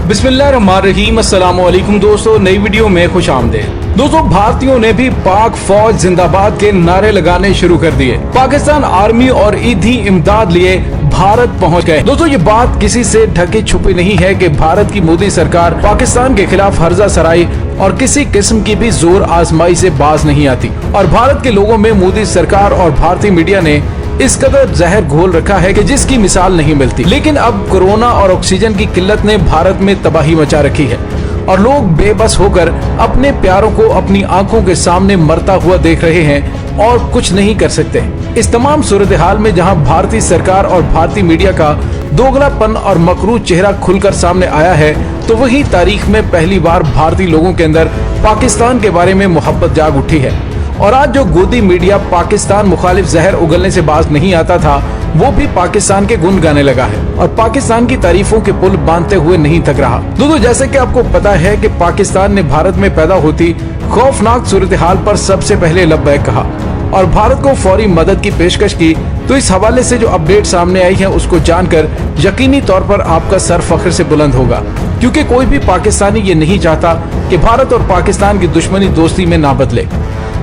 बिस्मिल्लाहिर्रहमानिर्रहीम। अस्सलाम वालेकुम दोस्तों, नई वीडियो में खुश आमदेद। दोस्तों, भारतीयों ने भी पाक फौज जिंदाबाद के नारे लगाने शुरू कर दिए। पाकिस्तान आर्मी और ईदी इमदाद लिए भारत पहुंच गए। दोस्तों, ये बात किसी से ढकी छुपी नहीं है कि भारत की मोदी सरकार पाकिस्तान के खिलाफ हर्जा सराई और किसी किस्म की भी जोर आजमाई से बाज नहीं आती। और भारत के लोगों में मोदी सरकार और भारतीय मीडिया ने इस कदर जहर घोल रखा है कि जिसकी मिसाल नहीं मिलती। लेकिन अब कोरोना और ऑक्सीजन की किल्लत ने भारत में तबाही मचा रखी है और लोग बेबस होकर अपने प्यारों को अपनी आंखों के सामने मरता हुआ देख रहे हैं और कुछ नहीं कर सकते। इस तमाम सूरत हाल में जहां भारतीय सरकार और भारतीय मीडिया का दोगलापन और मकरूज चेहरा खुलकर सामने आया है, तो वही तारीख में पहली बार भारतीय लोगों के अंदर पाकिस्तान के बारे में मोहब्बत जाग उठी है। और आज जो गोदी मीडिया पाकिस्तान मुखालिफ जहर उगलने से बाज नहीं आता था, वो भी पाकिस्तान के गुण गाने लगा है और पाकिस्तान की तारीफों के पुल बांधते हुए नहीं थक रहा। दोस्तों, जैसे कि आपको पता है कि पाकिस्तान ने भारत में पैदा होती खौफनाक सूरत हाल पर सबसे पहले लब्बैक कहा और भारत को फौरी मदद की पेशकश की। तो इस हवाले से जो अपडेट सामने आई है, उसको जानकर यकीनी तौर पर आपका सर फख्र से बुलंद होगा, क्योंकि कोई भी पाकिस्तानी ये नहीं चाहता कि भारत और पाकिस्तान की दुश्मनी दोस्ती में ना बदले।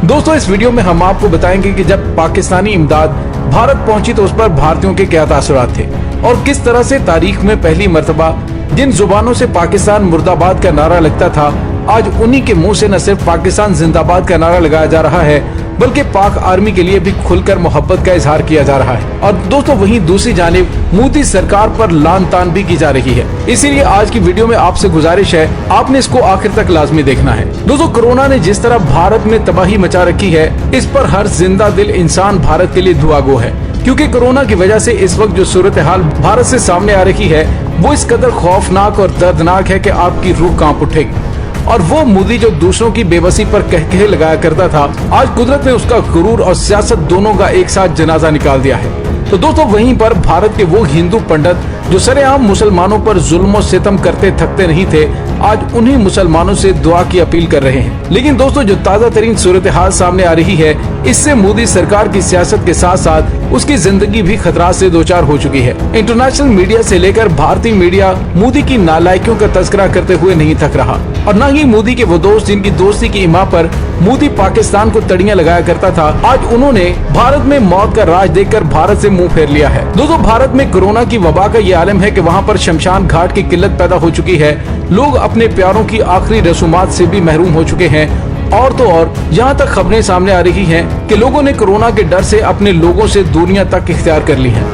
दोस्तों, इस वीडियो में हम आपको बताएंगे कि जब पाकिस्तानी इमदाद भारत पहुंची तो उस पर भारतीयों के क्या तासुरात थे और किस तरह से तारीख में पहली मर्तबा जिन जुबानों से पाकिस्तान मुर्दाबाद का नारा लगता था, आज उन्हीं के मुंह से न सिर्फ पाकिस्तान जिंदाबाद का नारा लगाया जा रहा है, बल्कि पाक आर्मी के लिए भी खुलकर मोहब्बत का इजहार किया जा रहा है। और दोस्तों, वहीं दूसरी जानिब मोदी सरकार पर लान तान भी की जा रही है। इसीलिए आज की वीडियो में आपसे गुजारिश है, आपने इसको आखिर तक लाजमी देखना है। दोस्तों, कोरोना ने जिस तरह भारत में तबाही मचा रखी है, इस पर हर जिंदा दिल इंसान भारत के लिए दुआगो है, क्योंकि कोरोना की वजह से इस वक्त जो सूरत हाल भारत से सामने आ रही है, वो इस कदर खौफनाक और दर्दनाक है कि आपकी रूह कांप उठेगी। और वो मोदी जो दूसरों की बेबसी पर कहकहे लगाया करता था, आज कुदरत ने उसका गुरूर और सियासत दोनों का एक साथ जनाजा निकाल दिया है। तो दोस्तों, वहीं पर भारत के वो हिंदू पंडित जो सरेआम मुसलमानों पर जुल्म और सितम करते थकते नहीं थे, आज उन्हीं मुसलमानों से दुआ की अपील कर रहे हैं। लेकिन दोस्तों, जो ताजा तरीन सूरत हाल सामने आ रही है, इससे मोदी सरकार की सियासत के साथ साथ उसकी जिंदगी भी खतरात से दोचार हो चुकी है। इंटरनेशनल मीडिया से लेकर भारतीय मीडिया मोदी की नालायकियों का तस्करा करते हुए नहीं थक रहा और न ही मोदी के वो दोस्त जिनकी दोस्ती की इमा पर मोदी पाकिस्तान को तड़ियां लगाया करता था, आज उन्होंने भारत में मौत का राज देखकर भारत से मुंह फेर लिया है। दोस्तों, भारत में कोरोना की वबा का ये आलम है कि वहाँ पर शमशान घाट की किल्लत पैदा हो चुकी है। लोग अपने प्यारों की आखिरी रसूमात से भी महरूम हो चुके हैं। और तो और यहाँ तक खबरें सामने आ रही हैं कि लोगों ने कोरोना के डर से अपने लोगों से दूरियां तक इख्तियार कर ली हैं।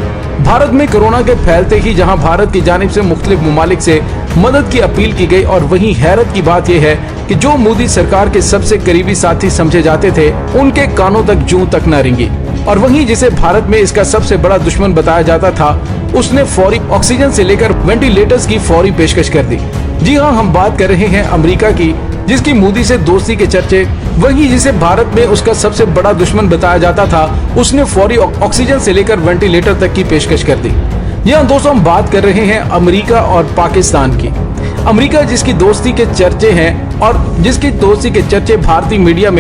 भारत में कोरोना के फैलते ही जहां भारत की जानिब से मुख्तलिफ ममालिक से मदद की अपील की गई, और वहीं हैरत की बात यह है कि जो मोदी सरकार के सबसे करीबी साथी समझे जाते थे, उनके कानों तक जूं तक न रेंगी। और वहीं जिसे भारत में इसका सबसे बड़ा दुश्मन बताया जाता था, उसने फौरी ऑक्सीजन से लेकर वेंटिलेटर्स की फौरी पेशकश कर दी। जी हाँ, हम बात कर रहे हैं अमेरिका की, जिसकी मोदी से दोस्ती के चर्चे, वही जिसे भारत में उसका सबसे बड़ा दुश्मन बताया जाता था, उसने फौरी ऑक्सीजन से लेकर वेंटिलेटर तक की पेशकश कर दी। जी हाँ दोस्तों, हम बात कर रहे हैं अमेरिका और पाकिस्तान की। अमेरिका जिसकी दोस्ती के चर्चे हैं और जिसकी दोस्ती के चर्चे भारतीय मीडिया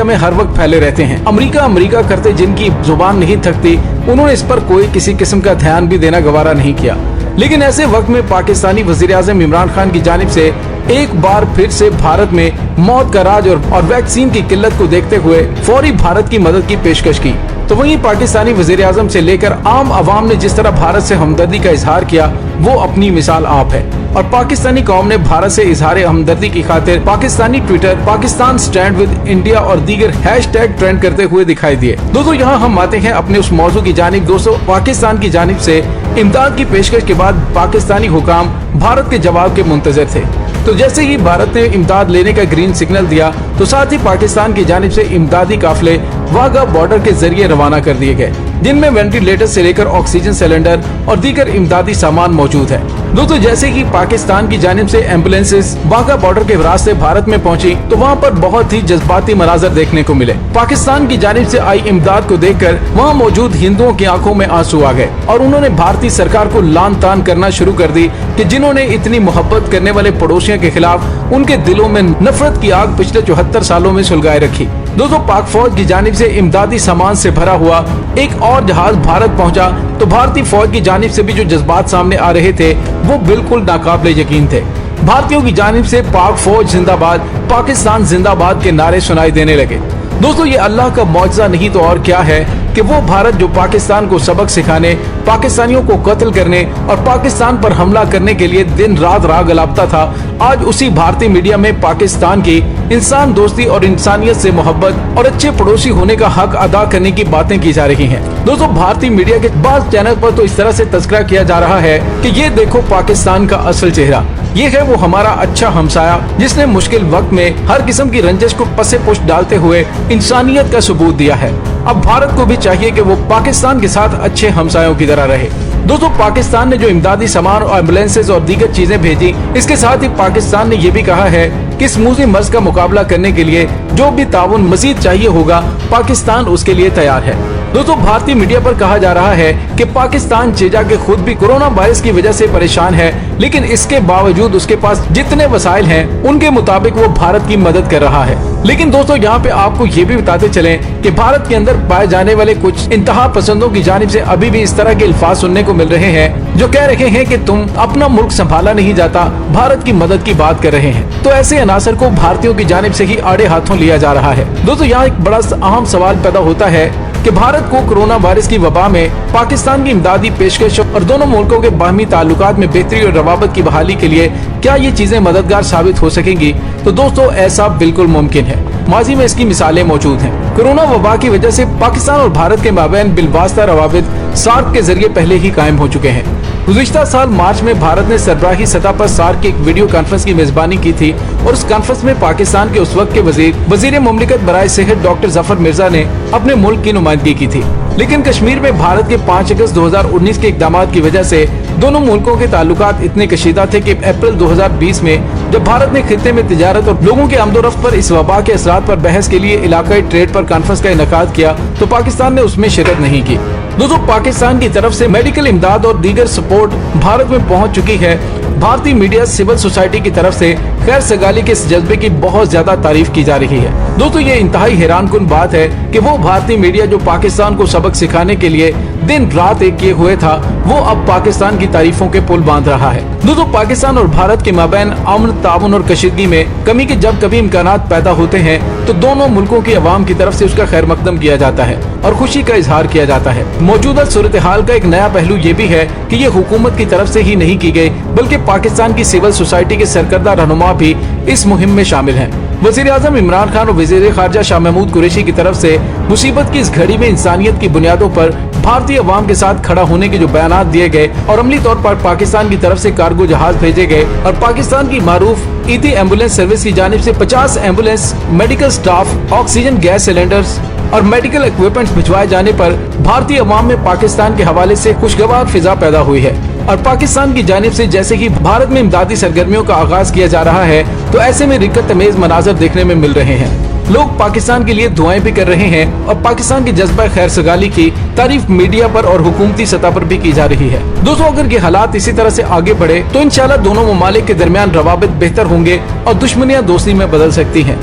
में हर वक्त फैले रहते हैं। अमेरिका करते जिनकी जुबान नहीं थकती, उन्होंने इस पर कोई किसी किस्म का ध्यान भी देना गवारा नहीं किया। लेकिन ऐसे वक्त में पाकिस्तानी वजीर आज़म इमरान खान की जानिब से एक बार फिर से भारत में मौत का राज और वैक्सीन की किल्लत को देखते हुए फौरी भारत की मदद की पेशकश की। तो वहीं पाकिस्तानी वजीर आज़म से लेकर आम आवाम ने जिस तरह भारत से हमदर्दी का इजहार किया, वो अपनी मिसाल आप है। और पाकिस्तानी कौम ने भारत से इजहार हमदर्दी की खातिर Pakistani Twitter, Pakistan stand with India और दीगर हैशटैग ट्रेंड करते हुए दिखाई दिए। दोस्तों, यहाँ हम आते हैं अपने उस मौजू की जानिब। दोस्तों, पाकिस्तान की जानिब से इमदाद की पेशकश के बाद पाकिस्तानी हुकाम भारत के जवाब के मुंतजर थे। तो जैसे ही भारत ने इमदाद लेने का ग्रीन सिग्नल दिया, तो साथ ही पाकिस्तान की जानिब से इमदादी काफिले वाघा बॉर्डर के जरिए रवाना कर दिए गए, जिनमें वेंटिलेटर से लेकर ऑक्सीजन सिलेंडर और दीगर इमदादी सामान मौजूद है। दोस्तों, जैसे कि पाकिस्तान की जानिब से एम्बुलेंसेस वाघा बॉर्डर के रास्ते भारत में पहुंची, तो वहां पर बहुत ही जज्बाती मनाजर देखने को मिले। पाकिस्तान की जानिब से आई इमदाद को देखकर वहां मौजूद हिंदुओं की आंखों में आंसू आ गए और उन्होंने भारतीय सरकार को लान तान करना शुरू कर दी कि जिन्होंने इतनी मोहब्बत करने वाले पड़ोसियों के खिलाफ उनके दिलों में नफरत की आग पिछले 74 सालों में सुलगाए रखी। दोस्तों पाक फौज की जानिब से इमदादी सामान से भरा हुआ एक और जहाज भारत पहुंचा तो भारतीय फौज की जानिब से भी जो जज्बात सामने आ रहे थे वो बिल्कुल नाकाबिले यकीन थे। भारतीयों की जानिब से पाक फौज जिंदाबाद, पाकिस्तान जिंदाबाद के नारे सुनाई देने लगे। दोस्तों ये अल्लाह का मौजज़ा नहीं तो और क्या है कि वो भारत जो पाकिस्तान को सबक सिखाने, पाकिस्तानियों को कत्ल करने और पाकिस्तान पर हमला करने के लिए दिन रात राग अलापता था, आज उसी भारतीय मीडिया में पाकिस्तान की इंसान दोस्ती और इंसानियत से मोहब्बत और अच्छे पड़ोसी होने का हक अदा करने की बातें की जा रही हैं। दोस्तों भारतीय मीडिया के बाद चैनल पर तो इस तरह से तस्करा किया जा रहा है कि ये देखो पाकिस्तान का असल चेहरा, ये है वो हमारा अच्छा हमसाया जिसने मुश्किल वक्त में हर किस्म की रंजिश को पसे पुष्ट डालते हुए इंसानियत का सबूत दिया है। अब भारत को भी चाहिए कि वो पाकिस्तान के साथ अच्छे हमसायों की तरह रहे। दोस्तों पाकिस्तान ने जो इमदादी सामान और एम्बुलेंसेज और दीगर चीजें भेजी, इसके साथ ही पाकिस्तान ने ये भी कहा है कि इस मूजी मर्ज का मुकाबला करने के लिए जो भी ताउन मजीद चाहिए होगा, पाकिस्तान उसके लिए तैयार है। दोस्तों भारतीय मीडिया पर कहा जा रहा है कि पाकिस्तान चेजा के खुद भी कोरोना वायरस की वजह से परेशान है, लेकिन इसके बावजूद उसके पास जितने वसाइल हैं उनके मुताबिक वो भारत की मदद कर रहा है। लेकिन दोस्तों यहाँ पे आपको ये भी बताते चलें कि भारत के अंदर पाए जाने वाले कुछ इंतहा पसंदों की जानिब से अभी भी इस तरह के अल्फाज सुनने को मिल रहे हैं जो कह रहे हैं कि तुम अपना मुल्क संभाला नहीं जाता, भारत की मदद की बात कर रहे हैं। तो ऐसे अनासर को भारतीयों की जानिब से ही आड़े हाथों लिया जा रहा है। दोस्तों यहाँ एक बड़ा अहम सवाल पैदा होता है कि भारत को कोरोना वायरस की वबा में पाकिस्तान की इमदादी पेशकश और दोनों मुल्कों के बाहमी ताल्लुकात में बेहतरी और रवाबत की बहाली के लिए क्या ये चीजें मददगार साबित हो सकेंगी? तो दोस्तों ऐसा बिल्कुल मुमकिन है। माजी में इसकी मिसालें मौजूद हैं। कोरोना वबा की वजह से पाकिस्तान और भारत के माबैन बिलवास्ता रवाबित सार्क के जरिए पहले ही कायम हो चुके हैं। गुज़िश्ता साल मार्च में भारत ने सरबराही सतह पर सार्क की एक वीडियो कॉन्फ्रेंस की मेजबानी की थी और उस कॉन्फ्रेंस में पाकिस्तान के उस वक्त के वजीर मुमलिकत बराए सेहत डॉक्टर जफर मिर्जा ने अपने मुल्क की नुमाइंदगी की थी। लेकिन कश्मीर में भारत के 5 अगस्त 2019 के इक़दामात की वजह से दोनों मुल्कों के ताल्लुकात इतने कशीदा थे कि अप्रैल 2020 में जब भारत ने खित्ते में तिजारत और लोगों के आमदोरफ्त पर इस वबा के असरात पर बहस के लिए इलाकाई ट्रेड पर कॉन्फ्रेंस का इनेकाद किया तो पाकिस्तान ने उसमें शिरकत नहीं की। दोस्तों पाकिस्तान की तरफ से मेडिकल इमदाद और दीगर सपोर्ट भारत में पहुंच चुकी है। भारतीय मीडिया सिविल सोसाइटी की तरफ से खैर सगाली के इस जज्बे की बहुत ज्यादा तारीफ की जा रही है। दोस्तों ये इंतहाई हैरानकुन बात है कि वो भारतीय मीडिया जो पाकिस्तान को सबक सिखाने के लिए दिन रात एक किए हुए था, वो अब पाकिस्तान की तारीफों के पुल बांध रहा है। दोस्तों पाकिस्तान और भारत के माबैन अमन, ताउन और कशीदगी में कमी के जब कभी इम्कानात पैदा होते हैं तो दोनों मुल्कों की अवाम की तरफ से उसका खैर मकदम किया जाता है और खुशी का इजहार किया जाता है। मौजूदा सूरत हाल का एक नया पहलू ये भी है कि ये हुकूमत की तरफ से ही नहीं की गई, बल्कि पाकिस्तान की सिविल सोसाइटी के सरकर्दा रहनुमा भी इस मुहिम में शामिल हैं। वजीर आजम इमरान खान और वजीर खारजा शाह महमूद कुरैशी की तरफ से मुसीबत की इस घड़ी में इंसानियत की बुनियादों पर भारतीय अवाम के साथ खड़ा होने के जो बयानात दिए गए और अमली तौर पर पाकिस्तान की तरफ से कार्गो जहाज भेजे गए और पाकिस्तान की मारूफ ईदी एम्बुलेंस सर्विस की जानिब से 50 ambulance, medical staff, oxygen gas cylinders और मेडिकल इक्विपमेंट्स भिजवाए जाने पर भारतीय अवाम में पाकिस्तान के हवाले से खुशगवार फिजा पैदा हुई है। और पाकिस्तान की जानिब से जैसे ही भारत में इमदादी सरगर्मियों का आगाज किया जा रहा है तो ऐसे में रिक्कत तमेज मनाजर देखने में मिल रहे हैं। लोग पाकिस्तान के लिए दुआएं भी कर रहे हैं और पाकिस्तान की जज्बा खैर सगाली की तारीफ मीडिया पर और हुकूमती सतह पर भी की जा रही है। दोस्तों अगर ये हालात इसी तरह से आगे बढ़े तो इंशाल्लाह दोनों ममालिक के दरमियान रवाबित बेहतर होंगे और दुश्मनियां दोस्ती में बदल सकती हैं।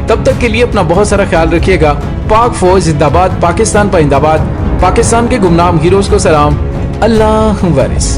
तब तक के लिए अपना बहुत सारा ख्याल रखिएगा। पाक फौज जिंदाबाद, पाकिस्तान पाइंदाबाद, पाकिस्तान के गुमनाम हीरोज को सलाम, अल्लाह वारिस।